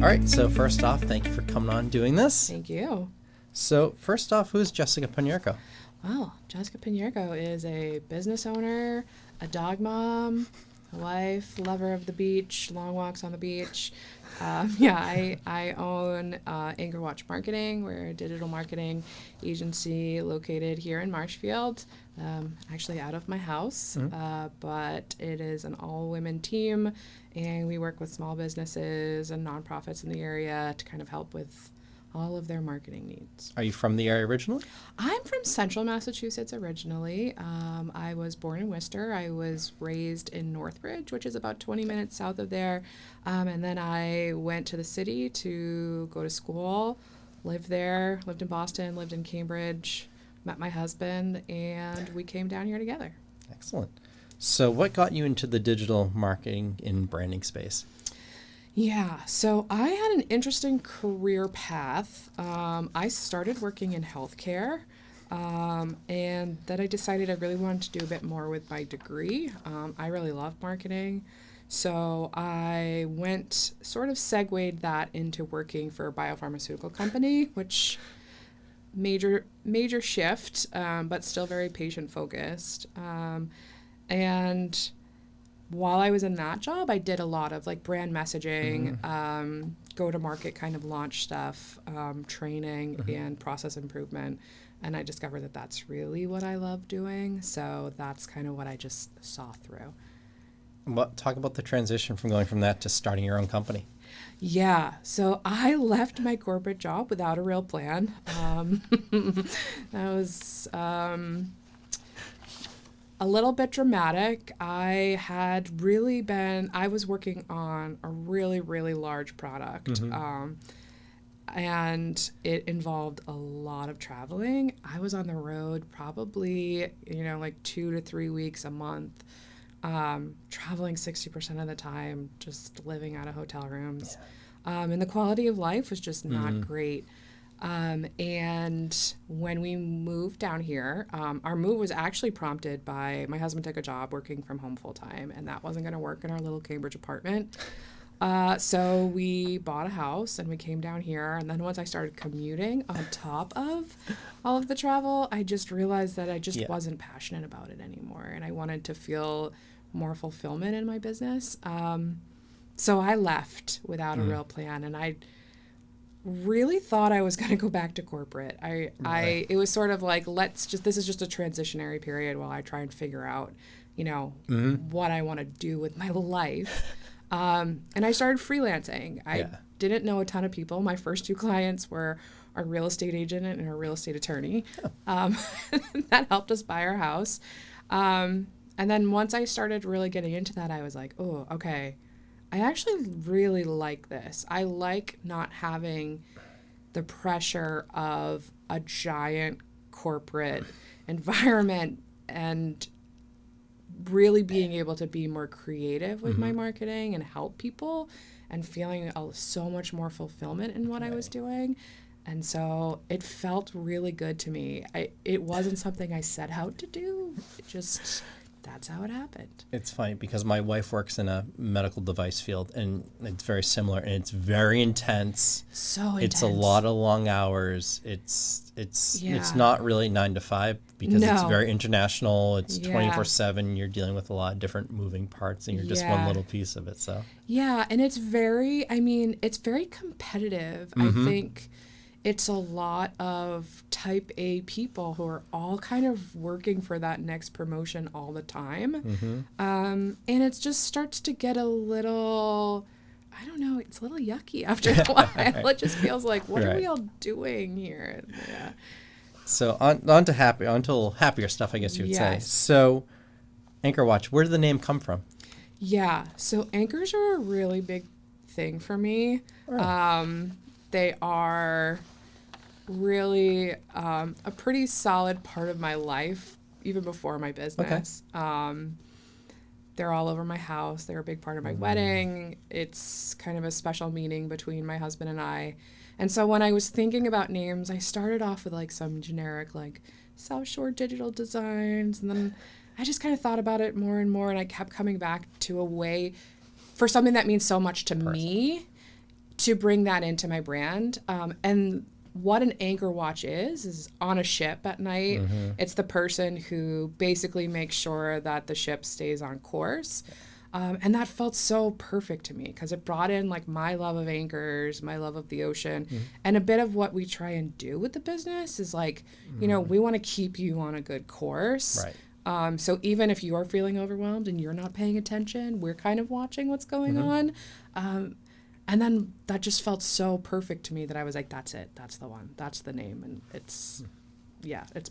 All right, so first off, thank you for coming on doing this. Thank you. So first off, who's Jessica Ponyrko? Well, Jessica Ponyrko is a business owner, a dog mom, a wife, lover of the beach, long walks on the beach. I own Anchor Watch Marketing. We're a digital marketing agency located here in Marshfield, actually out of my house, but it is an all-women team, and we work with small businesses and nonprofits in the area to kind of help with all of their marketing needs. Are you from the area originally? I'm from central Massachusetts originally. I was born in Worcester. I was raised in Northbridge, which is about 20 minutes south of there. And then I went to the city to go to school, lived there, lived in Boston, lived in Cambridge, met my husband, and we came down here together. Excellent. So what got you into the digital marketing and branding space? Yeah, so I had an interesting career path. I started working in healthcare, and then I decided I really wanted to do a bit more with my degree. I really love marketing, so I sort of segued that into working for a biopharmaceutical company, which major shift, but still very patient focused. And while I was in that job, I did a lot of like brand messaging, go to market kind of launch stuff, training and process improvement. And I discovered that that's really what I love doing. So that's kind of what I just saw through. Talk about the transition from going from that to starting your own company. Yeah, so I left my corporate job without a real plan. That was a little bit dramatic. I was working on a really, really large product, and it involved a lot of traveling. I was on the road probably, like 2 to 3 weeks a month, traveling 60% of the time, just living out of hotel rooms. And the quality of life was just not great. And when we moved down here, our move was actually prompted by my husband took a job working from home full time, and that wasn't going to work in our little Cambridge apartment. So we bought a house and we came down here. And then once I started commuting on top of all of the travel, I just realized that I just wasn't passionate about it anymore. And I wanted to feel more fulfillment in my business. So I left without a real plan, and I really thought I was going to go back to corporate. It was sort of like, this is just a transitionary period while I try and figure out, what I want to do with my life. And I started freelancing. I didn't know a ton of people. My first 2 clients were a real estate agent and a real estate attorney. That helped us buy our house. And then once I started really getting into that, I was like, oh, okay, I actually really like this. I like not having the pressure of a giant corporate environment and really being able to be more creative with my marketing and help people and feeling so much more fulfillment in what I was doing. And so it felt really good to me. It wasn't something I set out to do. That's how it happened. It's funny because my wife works in a medical device field, and it's very similar, and it's very intense. So intense. It's a lot of long hours. It's not really 9 to 5 because it's very international. It's 24/7. You're dealing with a lot of different moving parts, and you're just one little piece of it. So and it's very competitive. I think it's a lot of type A people who are all kind of working for that next promotion all the time. And it just starts to get a little, I don't know, it's a little yucky after a while. It just feels like, what are we all doing here? Yeah. So on to happier stuff, I guess you would say. So Anchor Watch, where did the name come from? Yeah, so anchors are a really big thing for me. They are really a pretty solid part of my life, even before my business. They're all over my house. They're a big part of my wedding. It's kind of a special meaning between my husband and I. And so when I was thinking about names, I started off with like some generic like South Shore Digital Designs, and then I just kind of thought about it more and more, and I kept coming back to a way for something that means so much to me to bring that into my brand. And what an anchor watch is on a ship at night. It's the person who basically makes sure that the ship stays on course. And that felt so perfect to me because it brought in like my love of anchors, my love of the ocean, and a bit of what we try and do with the business is like, you know, we want to keep you on a good course. Right. So even if you're feeling overwhelmed and you're not paying attention, we're kind of watching what's going on. And then that just felt so perfect to me that I was like, that's it. That's the one. That's the name. And it's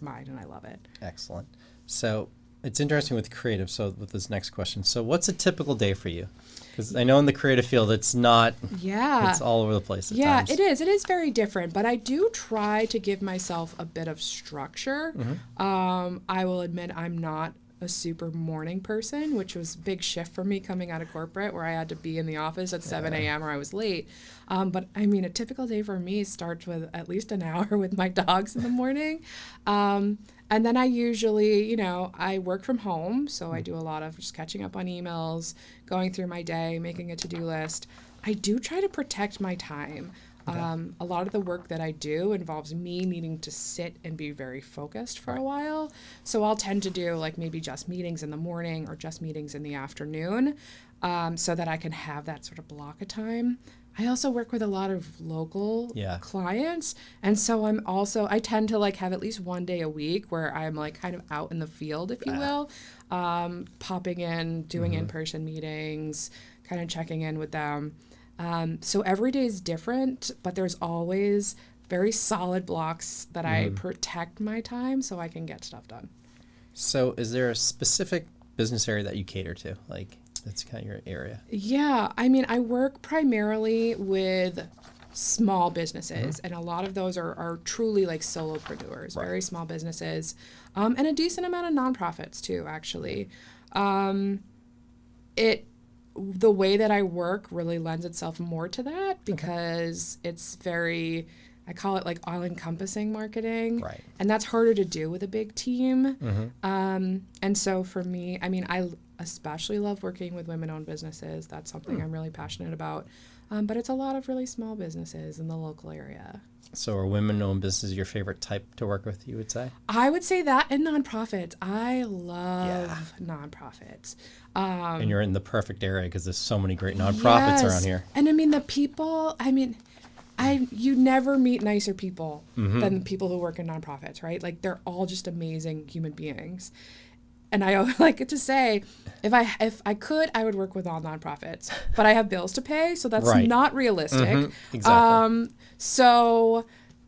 mine and I love it. Excellent. So it's interesting with creative. So with this next question, so what's a typical day for you? Because I know in the creative field, it's not, it's all over the place at times. It is. It is very different, but I do try to give myself a bit of structure. I will admit I'm not a super morning person, which was a big shift for me coming out of corporate where I had to be in the office at 7 a.m. or I was late. But I mean, a typical day for me starts with at least an hour with my dogs in the morning. And then I usually, you know, I work from home. So I do a lot of just catching up on emails, going through my day, making a to-do list. I do try to protect my time. A lot of the work that I do involves me needing to sit and be very focused for a while. So I'll tend to do like maybe just meetings in the morning or just meetings in the afternoon so that I can have that sort of block of time. I also work with a lot of local clients. And so I tend to like have at least one day a week where I'm like kind of out in the field, if you will, popping in, doing in-person meetings, kind of checking in with them. So every day is different, but there's always very solid blocks that I protect my time so I can get stuff done. So is there a specific business area that you cater to? Like that's kind of your area? Yeah. I mean, I work primarily with small businesses and a lot of those are truly like solopreneurs, very small businesses, and a decent amount of nonprofits too, actually. The way that I work really lends itself more to that because it's very, I call it like all-encompassing marketing. Right. And that's harder to do with a big team. And so for me, I mean, I especially love working with women-owned businesses. That's something I'm really passionate about. But it's a lot of really small businesses in the local area. So are women-owned businesses your favorite type to work with, you would say? I would say that and nonprofits. I love nonprofits. And you're in the perfect area because there's so many great nonprofits around here. And I mean, the people, I mean, you never meet nicer people than people who work in nonprofits, right? Like they're all just amazing human beings. And I like to say, if I could, I would work with all nonprofits, but I have bills to pay, so that's not realistic. Exactly. So,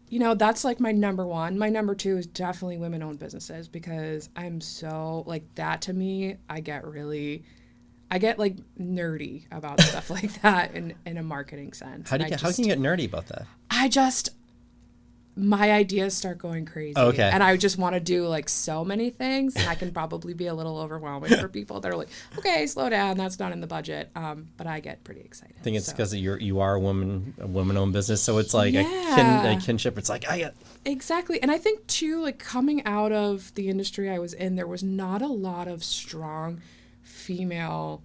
you know, that's like my number one. My number two is definitely women-owned businesses because I'm so like that to me. I get like nerdy about stuff like that in a marketing sense. How can you get nerdy about that? My ideas start going crazy. Okay. And I just want to do like so many things. And I can probably be a little overwhelming for people that are like, okay, slow down. That's not in the budget. But I get pretty excited. I think it's because you are a woman-owned business. So it's like a kinship. It's like, Exactly. And I think too, like coming out of the industry I was in, there was not a lot of strong female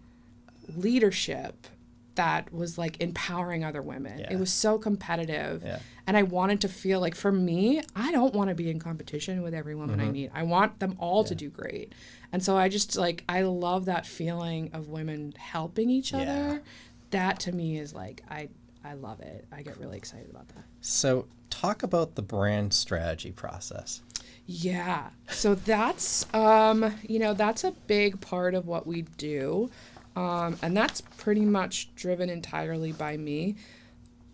leadership that was like empowering other women. It was so competitive. And I wanted to feel like, for me, I don't want to be in competition with every woman I meet. I want them all to do great. And so I just like, I love that feeling of women helping each other. That to me is like, I love it. I get really excited about that. So talk about the brand strategy process. Yeah. So that's, that's a big part of what we do. And that's pretty much driven entirely by me.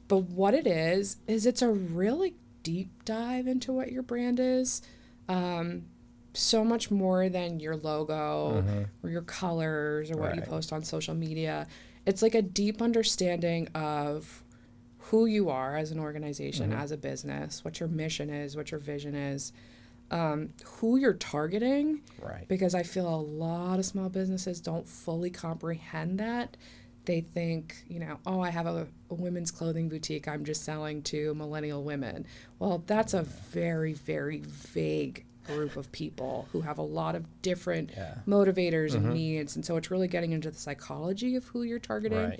But what it is it's a really deep dive into what your brand is. So much more than your logo or your colors or what you post on social media. It's like a deep understanding of who you are as an organization, as a business, what your mission is, what your vision is. Who you're targeting, because I feel a lot of small businesses don't fully comprehend that. They think, I have a women's clothing boutique. I'm just selling to millennial women. Well, that's a very, very vague group of people who have a lot of different motivators and needs. And so it's really getting into the psychology of who you're targeting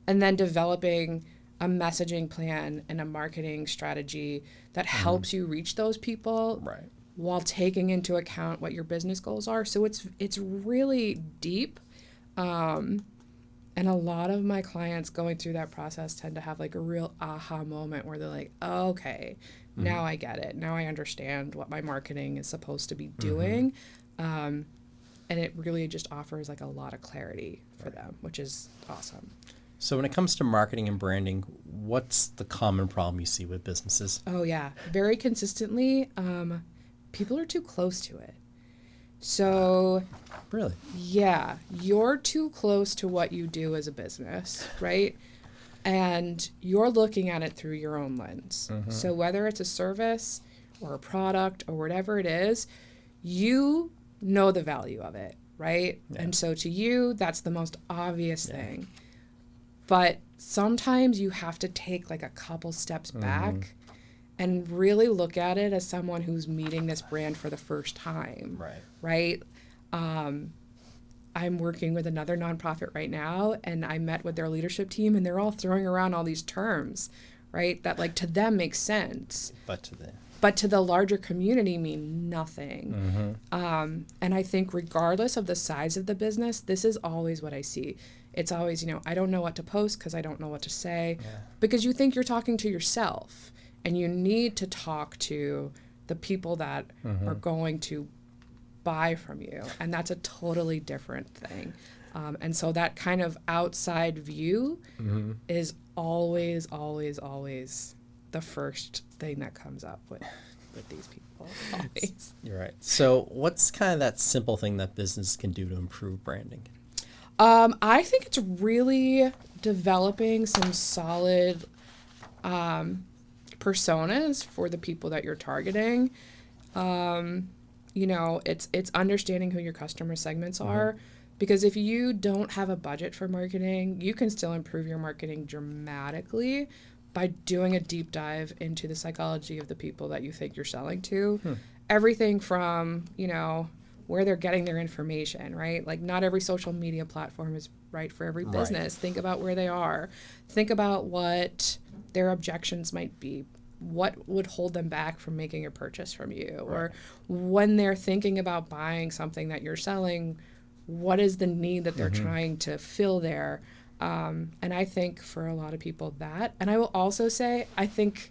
and then developing a messaging plan and a marketing strategy that helps you reach those people, right, while taking into account what your business goals are. So it's really deep. And a lot of my clients going through that process tend to have like a real aha moment where they're like, oh, okay, now I get it. Now I understand what my marketing is supposed to be doing. And it really just offers like a lot of clarity for them, which is awesome. So when it comes to marketing and branding, what's the common problem you see with businesses? Oh, yeah. Very consistently, people are too close to it. So, really, yeah, you're too close to what you do as a business, right? And you're looking at it through your own lens. So whether it's a service or a product or whatever it is, you know the value of it, right? Yeah. And so to you, that's the most obvious thing. But sometimes you have to take like a couple steps back and really look at it as someone who's meeting this brand for the first time. Right? I'm working with another nonprofit right now, and I met with their leadership team, and they're all throwing around all these terms, right? That like to them makes sense. But to the larger community mean nothing. And I think regardless of the size of the business, this is always what I see. It's always, I don't know what to post because I don't know what to say. Because you think you're talking to yourself. And you need to talk to the people that are going to buy from you. And that's a totally different thing. And so that kind of outside view is always, always, always the first thing that comes up with these people. Always. You're right. So what's kind of that simple thing that business can do to improve branding? I think it's really developing some solid personas for the people that you're targeting. It's understanding who your customer segments are, because if you don't have a budget for marketing, you can still improve your marketing dramatically by doing a deep dive into the psychology of the people that you think you're selling to. Everything from, where they're getting their information, right? Like not every social media platform is right for every business. Think about where they are. Think about what their objections might be. What would hold them back from making a purchase from you? Or when they're thinking about buying something that you're selling, what is the need that they're trying to fill there? And I think for a lot of people and I will also say, I think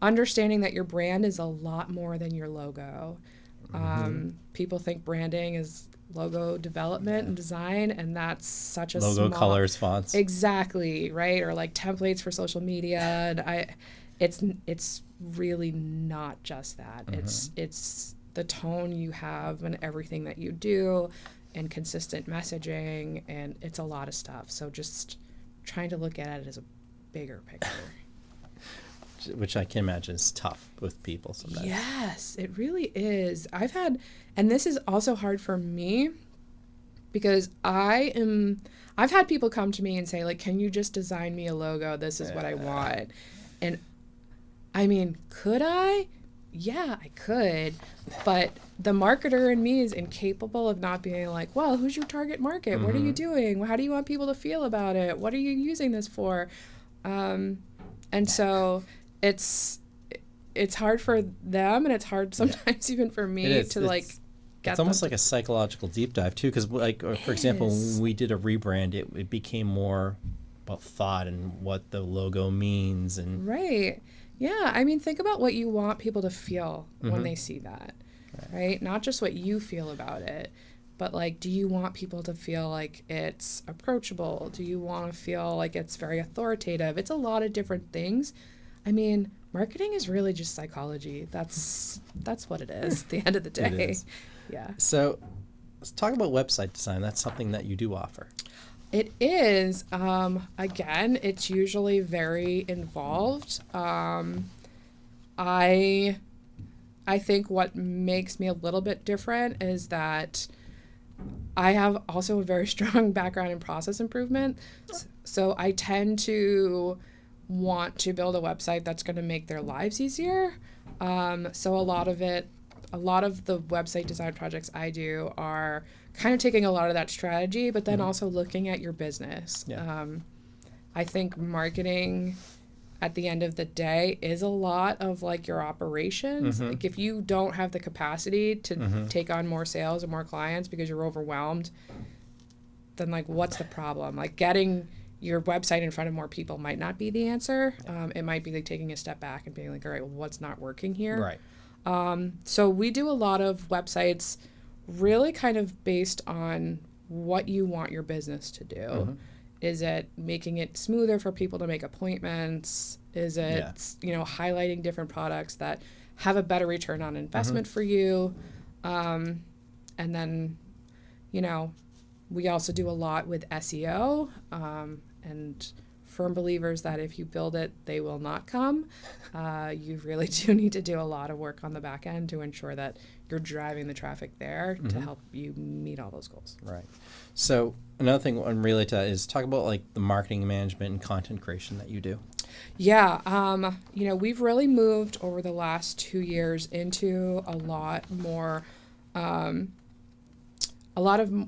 understanding that your brand is a lot more than your logo. People think branding is logo development and design, and that's such a logo, colors, fonts. Exactly, right? Or like templates for social media. And it's really not just that. It's the tone you have and everything that you do, and consistent messaging, and it's a lot of stuff. So just trying to look at it as a bigger picture. Which I can imagine is tough with people sometimes. Yes, it really is. And this is also hard for me, because I've had people come to me and say, like, can you just design me a logo? This is what I want. And I mean, could I? Yeah, I could. But the marketer in me is incapable of not being like, well, who's your target market? What are you doing? How do you want people to feel about it? What are you using this for? And so it's hard for them, and it's hard sometimes even for me to like get it's almost like a psychological deep dive too, because like for example, when we did a rebrand, it became more about thought and what the logo means. And yeah, I mean, think about what you want people to feel when they see that, right? Not just what you feel about it, but like, do you want people to feel like it's approachable? Do you want to feel like it's very authoritative? It's a lot of different things. I mean, marketing is really just psychology. That's what it is at the end of the day. It is. Yeah. So let's talk about website design. That's something that you do offer. It is. Again, it's usually very involved. I think what makes me a little bit different is that I have also a very strong background in process improvement. So I tend to want to build a website that's going to make their lives easier. So a lot of the website design projects I do are kind of taking a lot of that strategy, but then also looking at your business. I think marketing at the end of the day is a lot of like your operations. Like if you don't have the capacity to take on more sales and more clients because you're overwhelmed, then like what's the problem? Like getting your website in front of more people might not be the answer. It might be like taking a step back and being like, all right, well, what's not working here? Right. So we do a lot of websites really kind of based on what you want your business to do. Is it making it smoother for people to make appointments? Is it, highlighting different products that have a better return on investment for you? And then, we also do a lot with SEO, and firm believers that if you build it, they will not come. You really do need to do a lot of work on the back end to ensure that you're driving the traffic there to help you meet all those goals. Right. So another thing related to that is talk about like the marketing management and content creation that you do. Yeah. We've really moved over the last 2 years into a lot more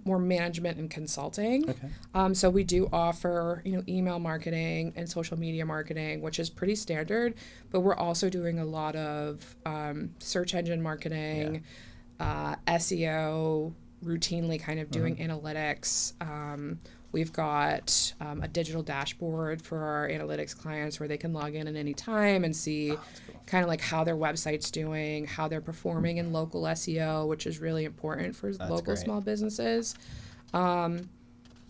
management and consulting. Okay. So we do offer, email marketing and social media marketing, which is pretty standard, but we're also doing a lot of search engine marketing, SEO, routinely kind of doing analytics. We've got a digital dashboard for our analytics clients where they can log in at any time and see kind of like how their website's doing, how they're performing in local SEO, which is really important for local small businesses.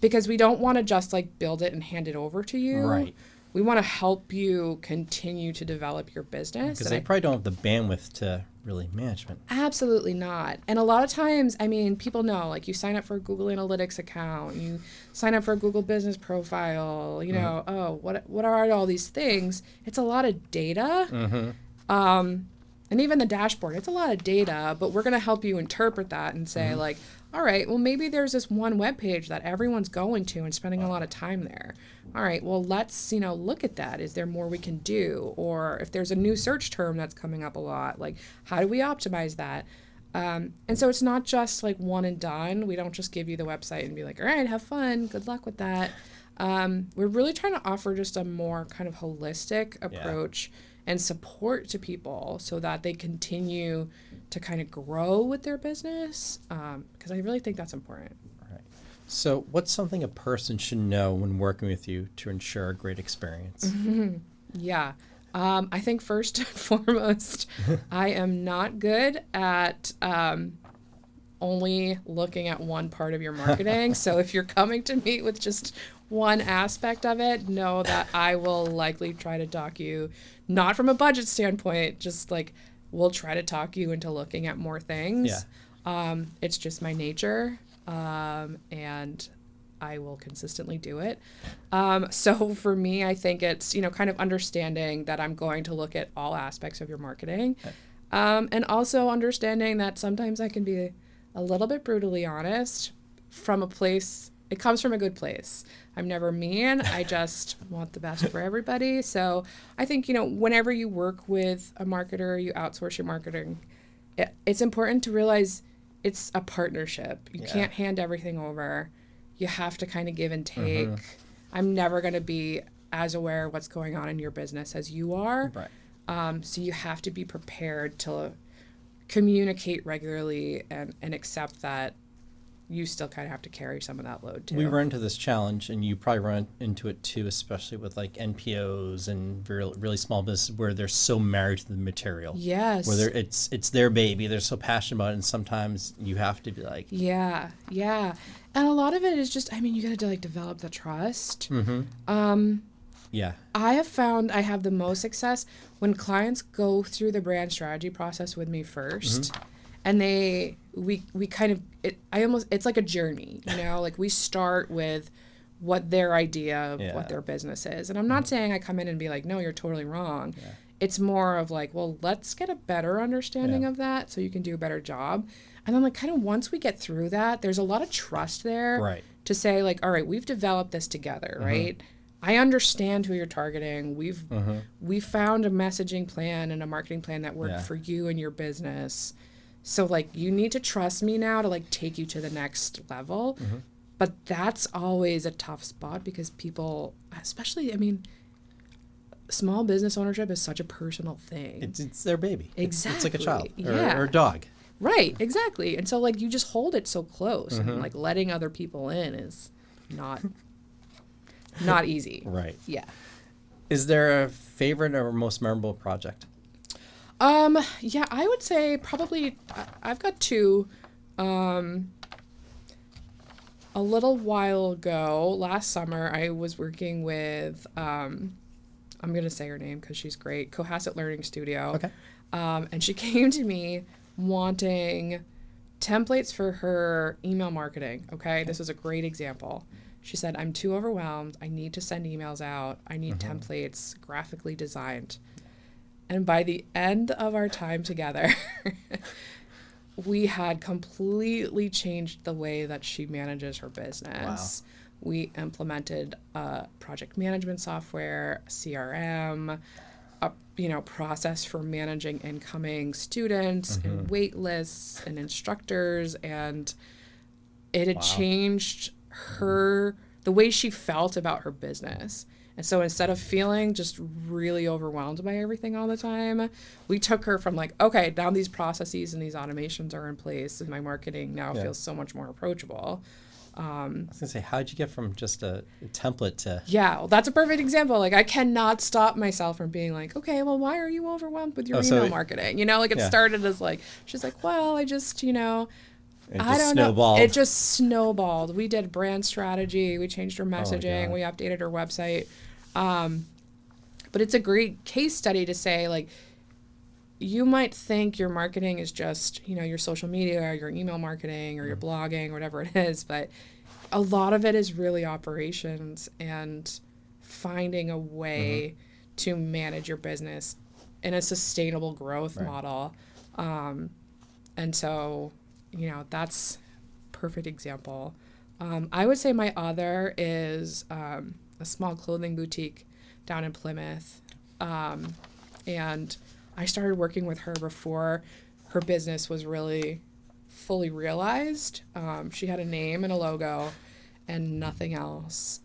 Because we don't want to just like build it and hand it over to you. Right. We want to help you continue to develop your business. Because they probably don't have the bandwidth to really management. Absolutely not. And a lot of times, people know, like you sign up for a Google Analytics account, you sign up for a Google Business Profile, what are all these things? It's a lot of data. And even the dashboard, it's a lot of data, but we're going to help you interpret that and say like, all right, well, maybe there's this one web page that everyone's going to and spending a lot of time there. All right, well, let's, look at that. Is there more we can do? Or if there's a new search term that's coming up a lot, like how do we optimize that? And so it's not just like one and done. We don't just give you the website and be like, all right, have fun. Good luck with that. We're really trying to offer just a more kind of holistic approach and support to people so that they continue to kind of grow with their business, because I really think that's important. Right. So what's something a person should know when working with you to ensure a great experience? Yeah. I think first and foremost, I am not good at only looking at one part of your marketing. So if you're coming to me with just one aspect of it, know that I will likely try to talk you, not from a budget standpoint, just like we'll try to talk you into looking at more things. It's just my nature, and I will consistently do it. So for me, I think it's, kind of understanding that I'm going to look at all aspects of your marketing, and also understanding that sometimes I can be a little bit brutally honest from a place. It comes from a good place. I'm never mean. I just want the best for everybody. So I think, whenever you work with a marketer, you outsource your marketing, it's important to realize it's a partnership. You can't hand everything over. You have to kind of give and take. I'm never going to be as aware of what's going on in your business as you are. Right. So you have to be prepared to communicate regularly and accept that you still kind of have to carry some of that load too. We run into this challenge, and you probably run into it too, especially with like NPOs and really small businesses where they're so married to the material. Yes. Where it's their baby. They're so passionate about it, and sometimes you have to be like. Yeah. And a lot of it is just, you got to like develop the trust. Yeah. I have found I have the most success when clients go through the brand strategy process with me first. And we kind of, it's like a journey, like we start with what their idea of what their business is. And I'm not saying I come in and be like, no, you're totally wrong. It's more of like, well, let's get a better understanding of that so you can do a better job. And then like kind of once we get through that, there's a lot of trust there to say like, all right, we've developed this together, right? I understand who you're targeting. We've found a messaging plan and a marketing plan that worked for you and your business. So, like, you need to trust me now to, like, take you to the next level. But that's always a tough spot because people, especially, I mean, small business ownership is such a personal thing. It's their baby. Exactly. It's like a child Yeah. or a dog. Right, exactly. And so, like, you just hold it so close, and, like, letting other people in is not easy. Right. Yeah. Is there a favorite or most memorable project? Yeah, I would say probably, I've got two. A little while ago, last summer, I was working with, I'm going to say her name because she's great, Cohasset Learning Studio. Okay. And she came to me wanting templates for her email marketing. Okay. This is a great example. She said, I'm too overwhelmed. I need to send emails out. I need templates graphically designed. And by the end of our time together, we had completely changed the way that she manages her business. Wow. We implemented project management software, CRM, a process for managing incoming students and wait lists and instructors, and it had changed the way she felt about her business. And so instead of feeling just really overwhelmed by everything all the time, we took her from like, okay, now these processes and these automations are in place and my marketing now feels so much more approachable. I was going to say, how'd you get from just a template to... Yeah, well, that's a perfect example. Like, I cannot stop myself from being like, okay, well, why are you overwhelmed with your email marketing? You know, like it started as like, she's like, well, I just, I don't know. It just snowballed. We did brand strategy. We changed her messaging. We updated her website. But it's a great case study to say, like, you might think your marketing is just, your social media or your email marketing or your blogging, whatever it is, but a lot of it is really operations and finding a way to manage your business in a sustainable growth model. And so, that's a perfect example. I would say my other is a small clothing boutique down in Plymouth. And I started working with her before her business was really fully realized. She had a name and a logo and nothing else.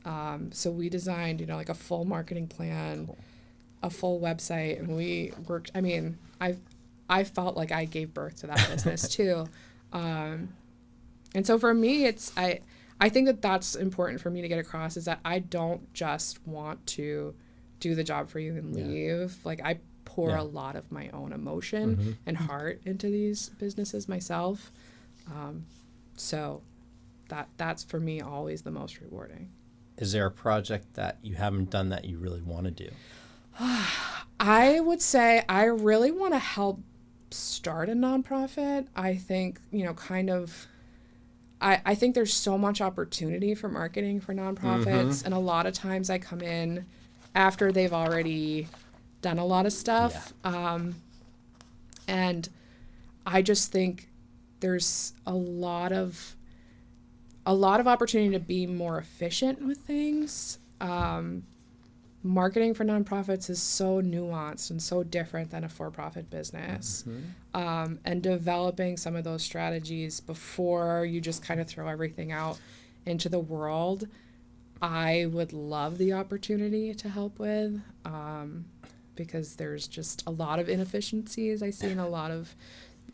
So we designed, like a full marketing plan, a full website, and we worked. I mean, I felt like I gave birth to that business too. And so for me, I think that that's important for me to get across, is that I don't just want to do the job for you and leave. Like, I pour a lot of my own emotion and heart into these businesses myself. So that's for me always the most rewarding. Is there a project that you haven't done that you really want to do? I would say I really want to help start a nonprofit. I think, I think there's so much opportunity for marketing for nonprofits. And a lot of times I come in after they've already done a lot of stuff. And I just think there's a lot of opportunity to be more efficient with things. Marketing for nonprofits is so nuanced and so different than a for-profit business. And developing some of those strategies before you just kind of throw everything out into the world, I would love the opportunity to help with, because there's just a lot of inefficiencies I see in a lot of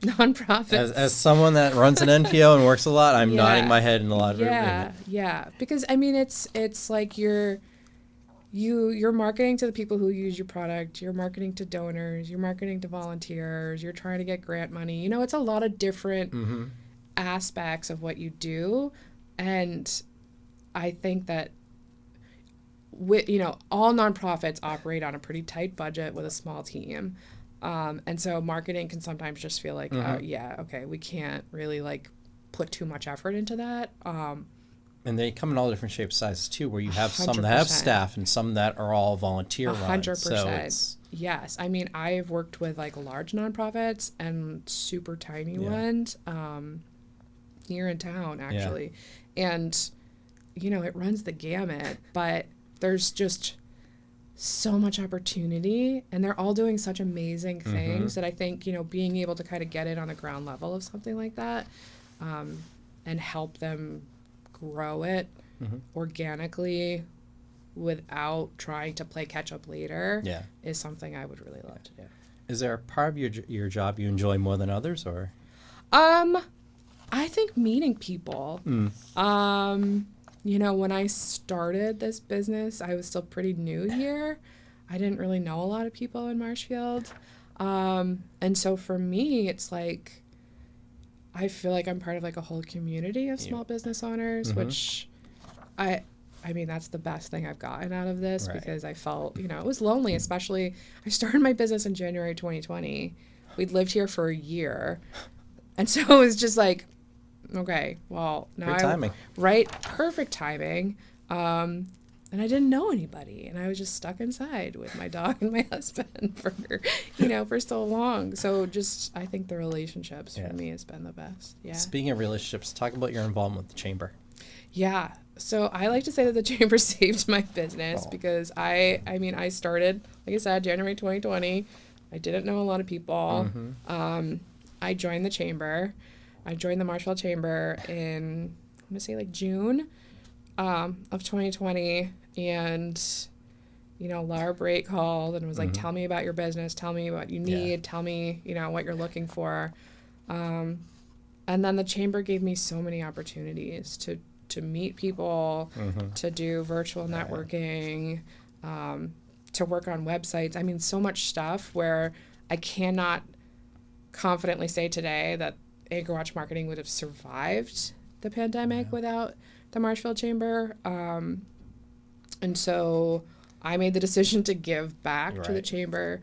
nonprofits. As someone that runs an NPO and works a lot, I'm nodding my head in a lot of it. Yeah. Because, I mean, it's like you're marketing to the people who use your product, you're marketing to donors, you're marketing to volunteers, you're trying to get grant money. It's a lot of different aspects of what you do. And I think that all nonprofits operate on a pretty tight budget with a small team. And so marketing can sometimes just feel like, we can't really like put too much effort into that. And they come in all different shapes, sizes too, where you have 100%. Some that have staff and some that are all volunteer run. 100%. So yes. I mean, I've worked with like large nonprofits and super tiny ones here in town, actually. And, it runs the gamut, but there's just so much opportunity, and they're all doing such amazing things that I think, being able to kind of get in on the ground level of something like that and help them grow it organically without trying to play catch up later is something I would really love to do. Is there a part of your job you enjoy more than others, or? I think meeting people. You know, when I started this business, I was still pretty new here. I didn't really know a lot of people in Marshfield. And so for me, it's like, I feel like I'm part of like a whole community of small business owners, which I mean, that's the best thing I've gotten out of this because I felt, you know, it was lonely, especially I started my business in January 2020. We'd lived here for a year. And so it was just like, okay, well, now Great timing. Perfect timing. And I didn't know anybody, and I was just stuck inside with my dog and my husband for so long. So just, I think the relationships for me has been the best. Yeah. Speaking of relationships, talk about your involvement with the chamber. Yeah. So I like to say that the chamber saved my business because I started, like I said, January 2020. I didn't know a lot of people. I joined the chamber. I joined the Marshfield Chamber in, I'm going to say like June of 2020. And, you know, Laura Brake called and was like, tell me about your business. Tell me what you need. Tell me, you know, what you're looking for. And then the chamber gave me so many opportunities to meet people, to do virtual networking, to work on websites. I mean, so much stuff where I cannot confidently say today that Anchor Watch Marketing would have survived the pandemic without the Marshfield Chamber. And so I made the decision to give back to the chamber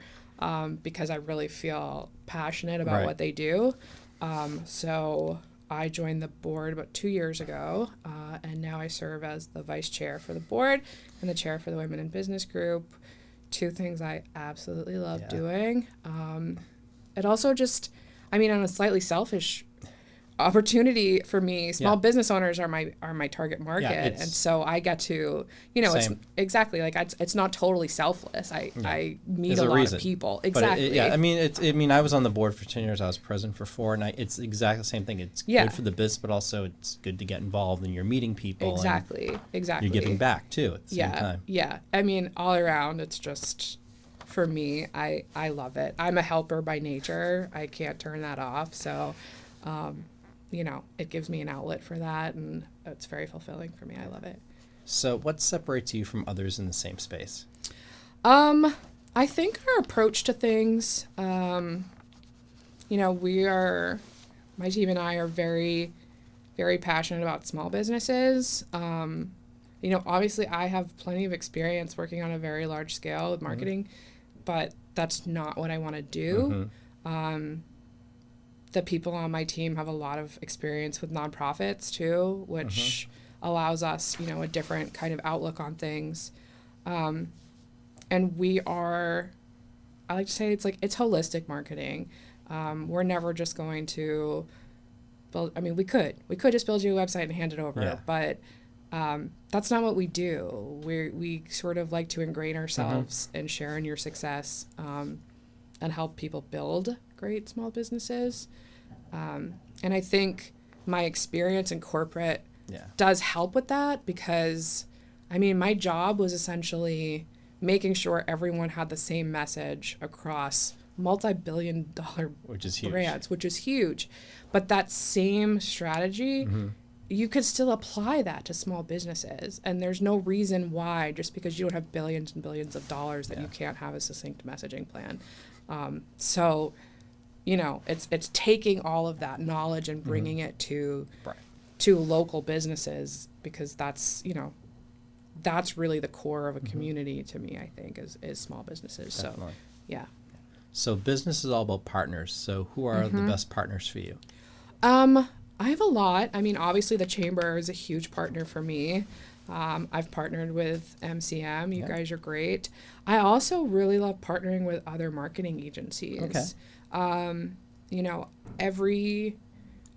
because I really feel passionate about what they do. So I joined the board about 2 years ago, and now I serve as the vice chair for the board and the chair for the Women in Business Group. Two things I absolutely love doing. It also just, I mean, on a slightly selfish opportunity for me, small business owners are my target market, and so I get to, you know, it's exactly like it's not totally selfless. I meet a lot of people. Exactly. I mean, I was on the board for 10 years. I was president for 4, and it's exactly the same thing. It's good for the business, but also it's good to get involved, and you're meeting people. Exactly. You're giving back too at the same time. Yeah. I mean, all around, it's just, for me, I love it. I'm a helper by nature. I can't turn that off. So, you know, it gives me an outlet for that, and it's very fulfilling for me. I love it. So what separates you from others in the same space? I think our approach to things, you know, my team and I are very, very passionate about small businesses. You know, obviously I have plenty of experience working on a very large scale with marketing, but that's not what I want to do. The people on my team have a lot of experience with nonprofits too, which allows us, you know, a different kind of outlook on things. And I like to say it's holistic marketing. We're never just going to build, I mean, we could just build you a website and hand it over, but that's not what we do. We sort of like to ingrain ourselves and share in your success, and help people build great small businesses. And I think my experience in corporate does help with that because, I mean, my job was essentially making sure everyone had the same message across multi-billion-dollar brands, which is huge. But that same strategy, you could still apply that to small businesses. And there's no reason why, just because you don't have billions and billions of dollars, that you can't have a succinct messaging plan. So, you know, it's taking all of that knowledge and bringing it to local businesses, because that's, you know, that's really the core of a community to me, I think, is small businesses. Definitely. So, yeah. So business is all about partners. So who are the best partners for you? I have a lot. I mean, obviously the chamber is a huge partner for me. I've partnered with MCM. You guys are great. I also really love partnering with other marketing agencies. Okay. You know,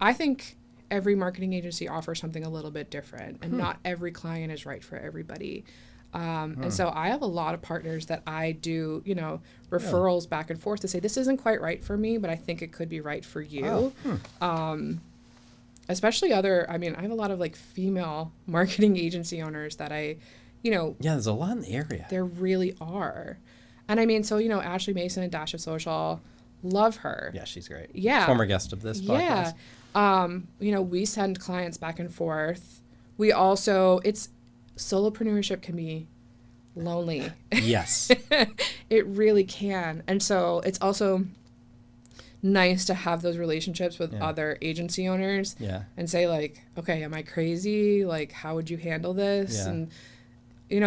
I think every marketing agency offers something a little bit different, and not every client is right for everybody. And so I have a lot of partners that I do, you know, referrals back and forth to say, this isn't quite right for me, but I think it could be right for you. especially I have a lot of like female marketing agency owners that Yeah, there's a lot in the area. There really are. And so, Ashley Mason and Dash of Social, love her. Yeah, she's great. Yeah. Former guest of this podcast. Yeah. We send clients back and forth. We also, solopreneurship can be lonely. Yes. It really can. And so it's also nice to have those relationships with other agency owners and say like, okay, am I crazy? Like, how would you handle this? Yeah. And,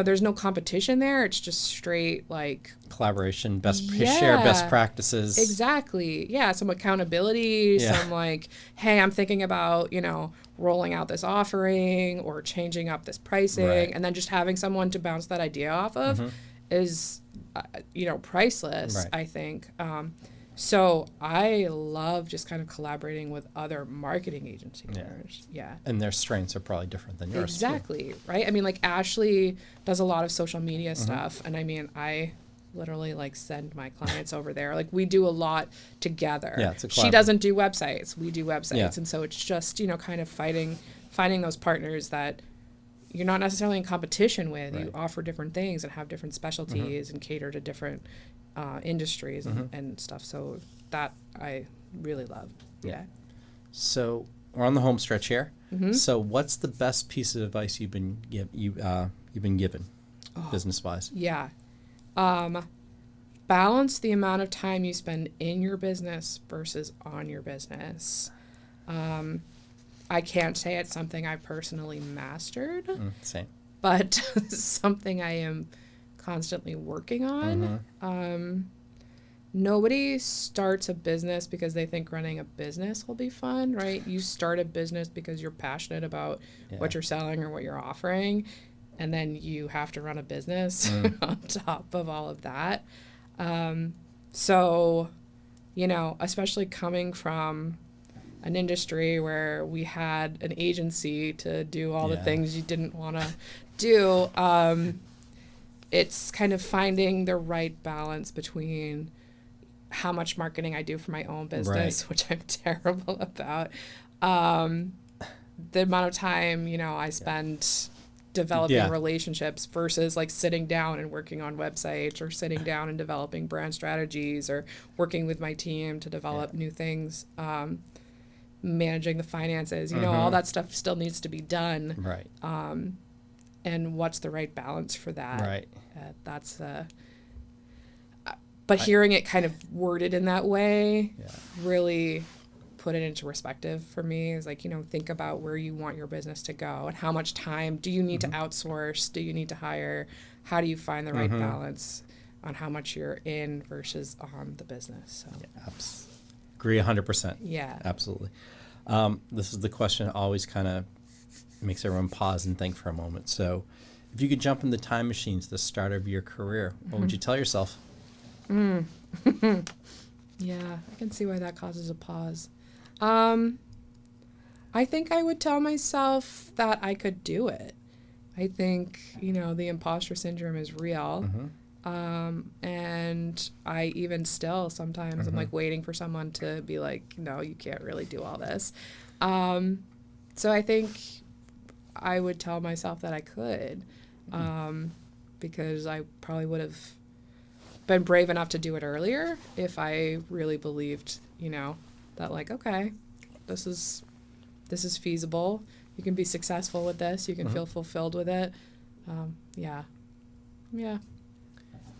there's no competition there. It's just straight like collaboration, share best practices. Exactly. Yeah. Some accountability, some like, hey, I'm thinking about, rolling out this offering or changing up this pricing. Right. And then just having someone to bounce that idea off of is, priceless, right. I think. So I love just kind of collaborating with other marketing agency owners. Yeah. And their strengths are probably different than yours. Exactly. Too. Right. Like Ashley does a lot of social media stuff. And I literally like send my clients over there. Like we do a lot together. Yeah, it's a she doesn't do websites. We do websites. Yeah. And so it's just, kind of finding those partners that you're not necessarily in competition with. Right. You offer different things and have different specialties and cater to different industries and stuff. So that I really love. Yeah. So we're on the home stretch here. So what's the best piece of advice you've been given business wise? Yeah. Balance the amount of time you spend in your business versus on your business. I can't say it's something I personally mastered. Same. But something I am constantly working on. Nobody starts a business because they think running a business will be fun, right? You start a business because you're passionate about what you're selling or what you're offering, and then you have to run a business on top of all of that. So, especially coming from an industry where we had an agency to do all the things you didn't want to do, it's kind of finding the right balance between how much marketing I do for my own business, which I'm terrible about, the amount of time, I spend developing relationships versus like sitting down and working on websites or sitting down and developing brand strategies or working with my team to develop new things, managing the finances, all that stuff still needs to be done. Right. And what's the right balance for that? Right. But hearing it kind of worded in that way really put it into perspective for me. Is like, think about where you want your business to go and how much time do you need to outsource? Do you need to hire? How do you find the right balance on how much you're in versus on the business? So. Yeah, agree 100%. Yeah. Absolutely. This is the question that always kind of makes everyone pause and think for a moment. So if you could jump in the time machine to the start of your career, what would you tell yourself? Yeah, I can see why that causes a pause. I think I would tell myself that I could do it. I think, the imposter syndrome is real. And I even still sometimes I'm like waiting for someone to be like, no, you can't really do all this. So I think I would tell myself that I could, because I probably would have been brave enough to do it earlier if I really believed, that like, okay, this is feasible. You can be successful with this. You can feel fulfilled with it. Yeah.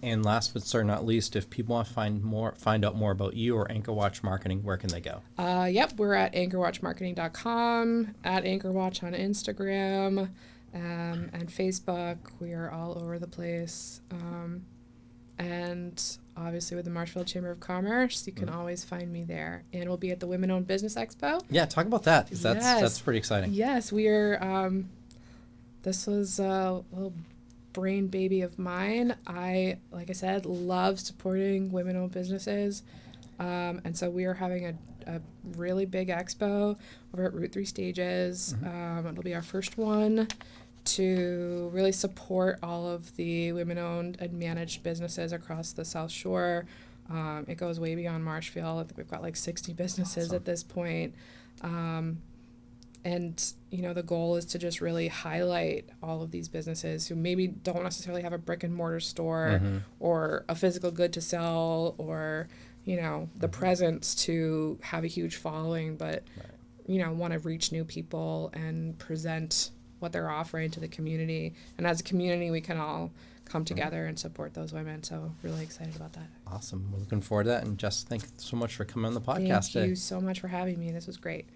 And last but certainly not least, if people want to find out more about you or Anchor Watch Marketing, where can they go? Yep, we're at anchorwatchmarketing.com, at AnchorWatch on Instagram, and Facebook. We are all over the place. And obviously with the Marshfield Chamber of Commerce, you can always find me there. And we'll be at the Women-Owned Business Expo. Yeah, talk about that, because that's pretty exciting. Yes, we are. This was a little brain baby of mine. I, like I said, love supporting women-owned businesses. And so we are having a really big expo over at Route 3 Stages. It'll be our first one to really support all of the women-owned and managed businesses across the South Shore. It goes way beyond Marshfield. I think we've got like 60 businesses at this point. And, the goal is to just really highlight all of these businesses who maybe don't necessarily have a brick and mortar store or a physical good to sell or, the presence to have a huge following, but, want to reach new people and present what they're offering to the community. And as a community, we can all come together and support those women. So really excited about that. Awesome. We're looking forward to that. And Jess, thank you so much for coming on the podcast today. Thank you so much for having me. This was great.